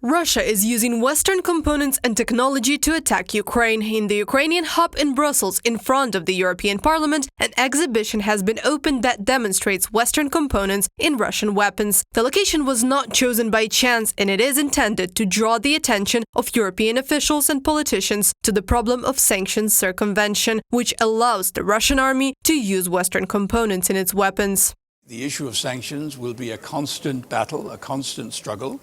Russia is using Western components and technology to attack Ukraine. In the Ukrainian hub in Brussels, in front of the European Parliament, an exhibition has been opened that demonstrates Western components in Russian weapons. The location was not chosen by chance, and it is intended to draw the attention of European officials and politicians to the problem of sanctions circumvention, which allows the Russian army to use Western components in its weapons. The issue of sanctions will be a constant battle, a constant struggle,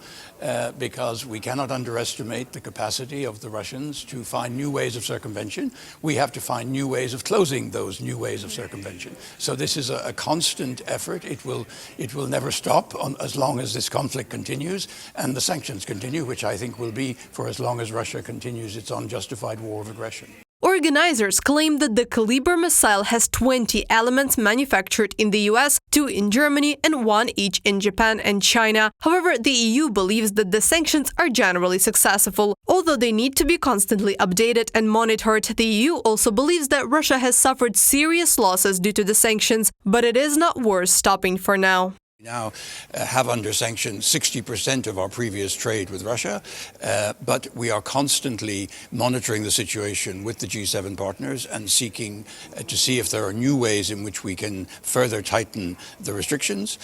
because we cannot underestimate the capacity of the Russians to find new ways of circumvention. We have to find new ways of closing those new ways of circumvention. So this is a constant effort. It will never stop as long as this conflict continues and the sanctions continue, which I think will be for as long as Russia continues its unjustified war of aggression. Organizers claim that the Caliber missile has 20 elements manufactured in the US, 2 in Germany and 1 each in Japan and China. However, the EU believes that the sanctions are generally successful. Although they need to be constantly updated and monitored, the EU also believes that Russia has suffered serious losses due to the sanctions, but it is not worth stopping for now. We now have under sanctions 60% of our previous trade with Russia, but we are constantly monitoring the situation with the G7 partners and seeking to see if there are new ways in which we can further tighten the restrictions.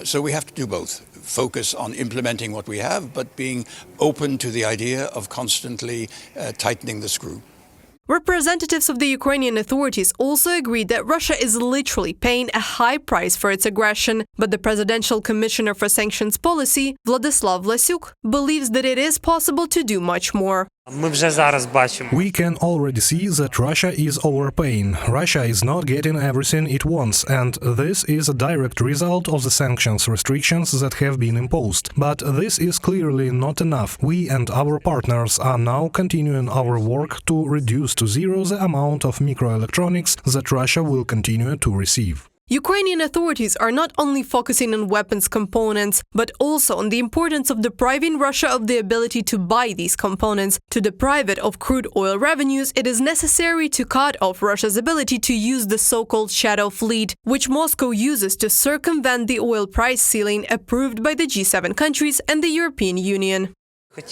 So we have to do both. Focus on implementing what we have, but being open to the idea of constantly tightening the screw. Representatives of the Ukrainian authorities also agreed that Russia is literally paying a high price for its aggression, but the Presidential Commissioner for Sanctions Policy, Vladislav Vlasyuk, believes that it is possible to do much more. We can already see that Russia is overpaying. Russia is not getting everything it wants, and this is a direct result of the sanctions restrictions that have been imposed. But this is clearly not enough. We and our partners are now continuing our work to reduce to zero the amount of microelectronics that Russia will continue to receive. Ukrainian authorities are not only focusing on weapons components, but also on the importance of depriving Russia of the ability to buy these components. To deprive it of crude oil revenues, it is necessary to cut off Russia's ability to use the so-called shadow fleet, which Moscow uses to circumvent the oil price ceiling approved by the G7 countries and the European Union. In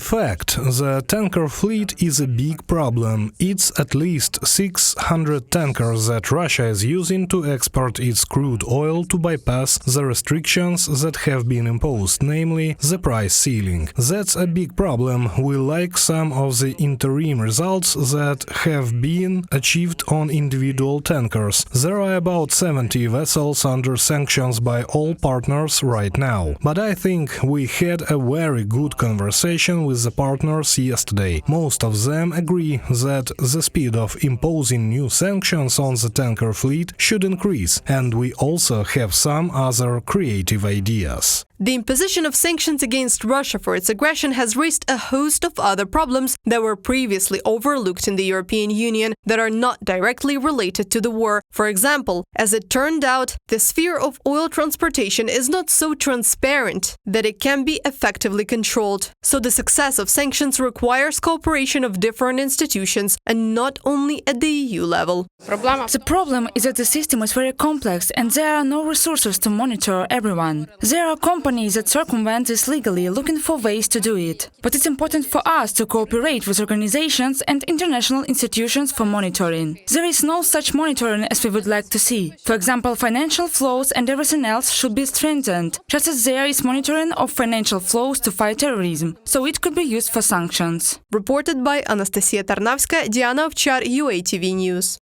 fact, the tanker fleet is a big problem. It's at least 600 tankers that Russia is using to export its crude oil to bypass the restrictions that have been imposed, namely the price ceiling. That's a big problem. We like some of the interim results that have been achieved on individual tankers. There are about 70 vessels under sanctions by all partners right now. But I think we had a very good conversation with the partners yesterday. Most of them agree that the speed of imposing new sanctions on the tanker fleet should increase, and we also have some other creative ideas. The imposition of sanctions against Russia for its aggression has raised a host of other problems that were previously overlooked in the European Union that are not directly related to the war. For example, as it turned out, the sphere of oil transportation is not so transparent that it can be effectively controlled. So the success of sanctions requires cooperation of different institutions and not only at the EU level. The problem is that the system is very complex and there are no resources to monitor everyone. There are companies that circumvent this legally, looking for ways to do it. But it's important for us to cooperate with organizations and international institutions for monitoring. There is no such monitoring as we would like to see. For example, financial flows and everything else should be strengthened, just as there is monitoring of financial flows to fight terrorism, so it could be used for sanctions. Reported by Anastasia Tarnavska, Diana Ovchar, UATV News.